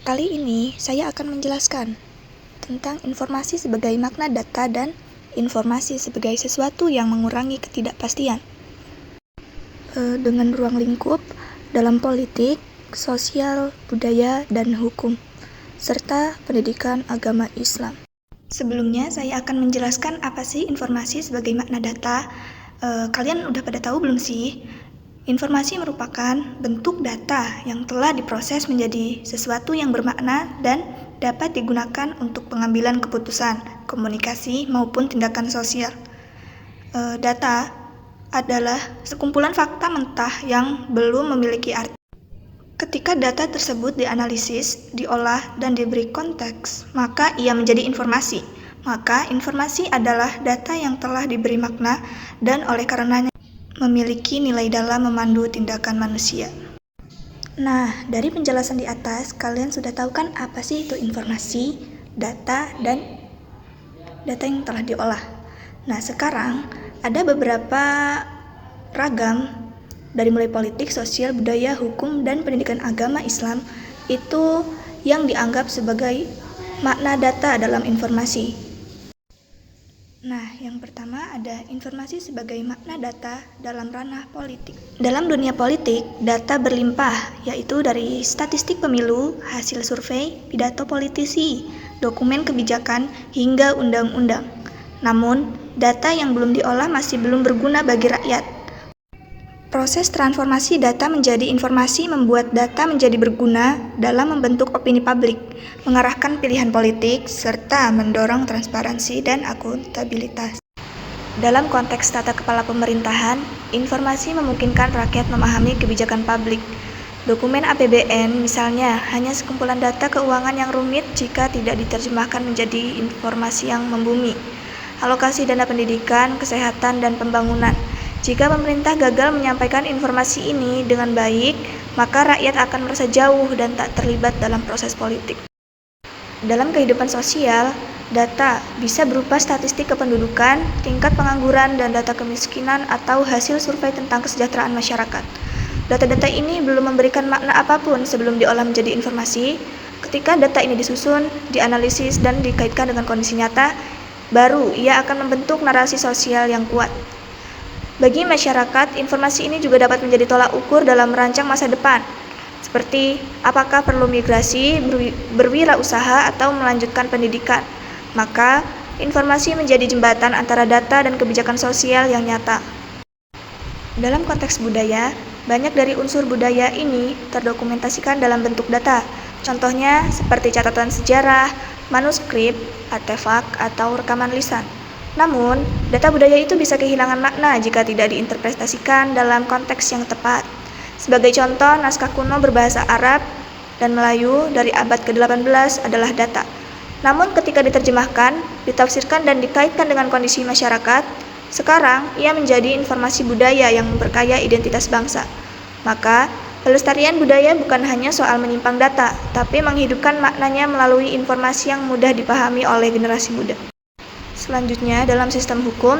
Kali ini saya akan menjelaskan tentang informasi sebagai makna data dan informasi sebagai sesuatu yang mengurangi ketidakpastian. Dengan ruang lingkup dalam politik, sosial, budaya, dan hukum, serta pendidikan agama Islam. Sebelumnya saya akan menjelaskan apa sih informasi sebagai makna data. Kalian udah pada tahu belum sih? Informasi merupakan bentuk data yang telah diproses menjadi sesuatu yang bermakna dan dapat digunakan untuk pengambilan keputusan, komunikasi, maupun tindakan sosial. Data adalah sekumpulan fakta mentah yang belum memiliki arti. Ketika data tersebut dianalisis, diolah, dan diberi konteks, maka ia menjadi informasi. Maka informasi adalah data yang telah diberi makna dan oleh karenanya memiliki nilai dalam memandu tindakan manusia. Nah, dari penjelasan di atas, kalian sudah tahu kan apa sih itu informasi, data, dan data yang telah diolah. Nah, sekarang ada beberapa ragam dari mulai politik, sosial, budaya, hukum, dan pendidikan agama Islam itu yang dianggap sebagai makna data dalam informasi. Nah, yang pertama ada informasi sebagai makna data dalam ranah politik. Dalam dunia politik, data berlimpah, yaitu dari statistik pemilu, hasil survei, pidato politisi, dokumen kebijakan, hingga undang-undang. Namun, data yang belum diolah masih belum berguna bagi rakyat. Proses transformasi data menjadi informasi membuat data menjadi berguna dalam membentuk opini publik, mengarahkan pilihan politik, serta mendorong transparansi dan akuntabilitas. Dalam konteks tata kepala pemerintahan, informasi memungkinkan rakyat memahami kebijakan publik. Dokumen APBN misalnya hanya sekumpulan data keuangan yang rumit jika tidak diterjemahkan menjadi informasi yang membumi. Alokasi dana pendidikan, kesehatan, dan pembangunan. Jika pemerintah gagal menyampaikan informasi ini dengan baik, maka rakyat akan merasa jauh dan tak terlibat dalam proses politik. Dalam kehidupan sosial, data bisa berupa statistik kependudukan, tingkat pengangguran, dan data kemiskinan atau hasil survei tentang kesejahteraan masyarakat. Data-data ini belum memberikan makna apapun sebelum diolah menjadi informasi. Ketika data ini disusun, dianalisis, dan dikaitkan dengan kondisi nyata, baru ia akan membentuk narasi sosial yang kuat. Bagi masyarakat, informasi ini juga dapat menjadi tolak ukur dalam merancang masa depan, seperti apakah perlu migrasi, berwirausaha, atau melanjutkan pendidikan. Maka, informasi menjadi jembatan antara data dan kebijakan sosial yang nyata. Dalam konteks budaya, banyak dari unsur budaya ini terdokumentasikan dalam bentuk data. Contohnya seperti catatan sejarah, manuskrip, artefak, atau rekaman lisan. Namun, data budaya itu bisa kehilangan makna jika tidak diinterpretasikan dalam konteks yang tepat. Sebagai contoh, naskah kuno berbahasa Arab dan Melayu dari abad ke-18 adalah data. Namun ketika diterjemahkan, ditafsirkan dan dikaitkan dengan kondisi masyarakat, sekarang ia menjadi informasi budaya yang memperkaya identitas bangsa. Maka, pelestarian budaya bukan hanya soal menyimpang data, tapi menghidupkan maknanya melalui informasi yang mudah dipahami oleh generasi muda. Selanjutnya, dalam sistem hukum,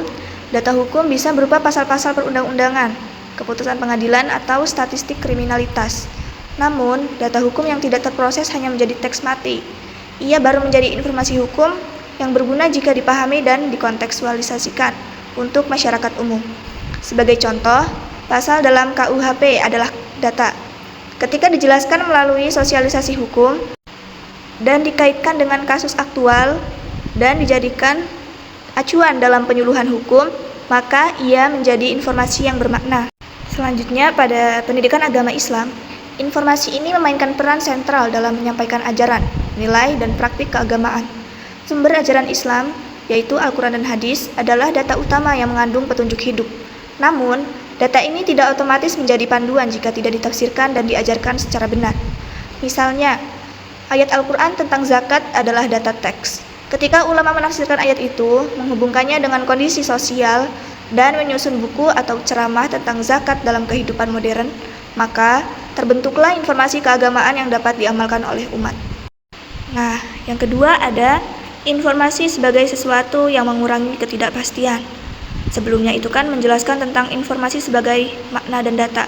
data hukum bisa berupa pasal-pasal perundang-undangan, keputusan pengadilan, atau statistik kriminalitas. Namun, data hukum yang tidak terproses hanya menjadi teks mati. Ia baru menjadi informasi hukum yang berguna jika dipahami dan dikontekstualisasikan untuk masyarakat umum. Sebagai contoh, pasal dalam KUHP adalah data. Ketika dijelaskan melalui sosialisasi hukum dan dikaitkan dengan kasus aktual dan dijadikan acuan dalam penyuluhan hukum, maka ia menjadi informasi yang bermakna. Selanjutnya, pada pendidikan agama Islam, informasi ini memainkan peran sentral dalam menyampaikan ajaran, nilai, dan praktik keagamaan. Sumber ajaran Islam, yaitu Al-Quran dan Hadis, adalah data utama yang mengandung petunjuk hidup. Namun, data ini tidak otomatis menjadi panduan jika tidak ditafsirkan dan diajarkan secara benar. Misalnya, ayat Al-Quran tentang zakat adalah data teks. Ketika ulama menafsirkan ayat itu, menghubungkannya dengan kondisi sosial, dan menyusun buku atau ceramah tentang zakat dalam kehidupan modern, maka terbentuklah informasi keagamaan yang dapat diamalkan oleh umat. Nah, yang kedua ada informasi sebagai sesuatu yang mengurangi ketidakpastian. Sebelumnya itu kan menjelaskan tentang informasi sebagai makna dan data.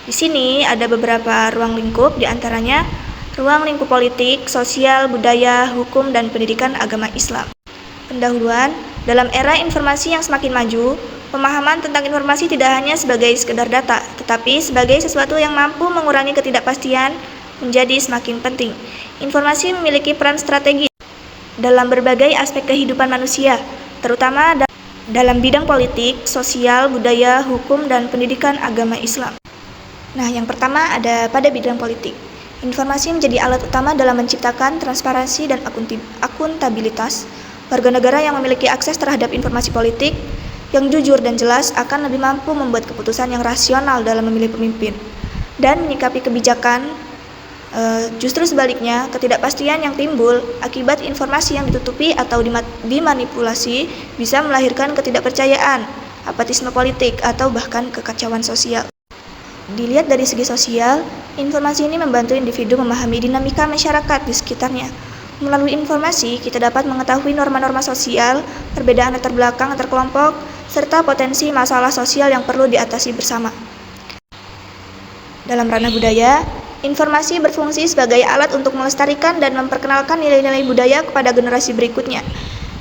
Di sini ada beberapa ruang lingkup, diantaranya Ruang lingkup politik, sosial, budaya, hukum, dan pendidikan agama Islam. Pendahuluan, dalam era informasi yang semakin maju, pemahaman tentang informasi tidak hanya sebagai sekedar data, tetapi sebagai sesuatu yang mampu mengurangi ketidakpastian menjadi semakin penting. Informasi memiliki peran strategis dalam berbagai aspek kehidupan manusia, terutama dalam bidang politik, sosial, budaya, hukum, dan pendidikan agama Islam. Nah, yang pertama ada pada bidang politik. Informasi menjadi alat utama dalam menciptakan transparansi dan akuntabilitas. Warga negara yang memiliki akses terhadap informasi politik yang jujur dan jelas akan lebih mampu membuat keputusan yang rasional dalam memilih pemimpin dan menyikapi kebijakan. Justru sebaliknya, ketidakpastian yang timbul akibat informasi yang ditutupi atau dimanipulasi bisa melahirkan ketidakpercayaan, apatisme politik, atau bahkan kekacauan sosial. Dilihat dari segi sosial, informasi ini membantu individu memahami dinamika masyarakat di sekitarnya. Melalui informasi, kita dapat mengetahui norma-norma sosial, perbedaan latar belakang antar kelompok, serta potensi masalah sosial yang perlu diatasi bersama. Dalam ranah budaya, informasi berfungsi sebagai alat untuk melestarikan dan memperkenalkan nilai-nilai budaya kepada generasi berikutnya.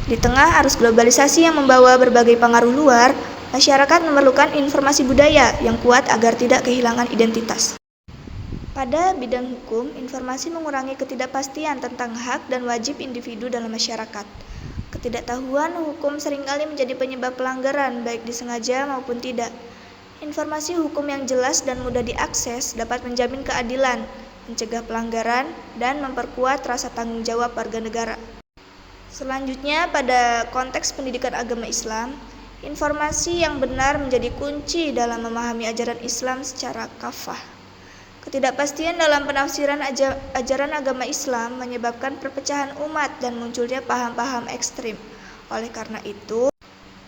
Di tengah arus globalisasi yang membawa berbagai pengaruh luar, masyarakat memerlukan informasi budaya yang kuat agar tidak kehilangan identitas. Pada bidang hukum, informasi mengurangi ketidakpastian tentang hak dan wajib individu dalam masyarakat. Ketidaktahuan hukum seringkali menjadi penyebab pelanggaran, baik disengaja maupun tidak. Informasi hukum yang jelas dan mudah diakses dapat menjamin keadilan, mencegah pelanggaran, dan memperkuat rasa tanggung jawab warga negara. Selanjutnya, pada konteks pendidikan agama Islam, informasi yang benar menjadi kunci dalam memahami ajaran Islam secara kafah. Ketidakpastian dalam penafsiran ajaran agama Islam menyebabkan perpecahan umat dan munculnya paham-paham ekstrim. Oleh karena itu,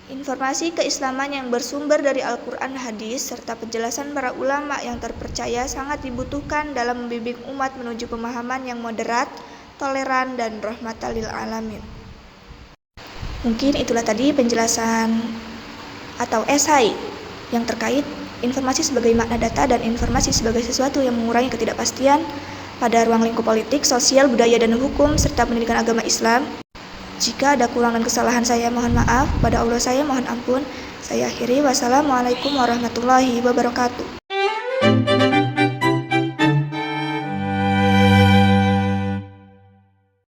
informasi keislaman yang bersumber dari Al-Quran, hadis, serta penjelasan para ulama yang terpercaya sangat dibutuhkan dalam membimbing umat menuju pemahaman yang moderat, toleran, dan rahmatan lil alamin. Mungkin itulah tadi penjelasan atau esai yang terkait informasi sebagai makna data dan informasi sebagai sesuatu yang mengurangi ketidakpastian pada ruang lingkup politik, sosial, budaya, dan hukum, serta pendidikan agama Islam. Jika ada kurang dan kesalahan saya mohon maaf, pada Allah saya mohon ampun. Saya akhiri, wassalamualaikum warahmatullahi wabarakatuh.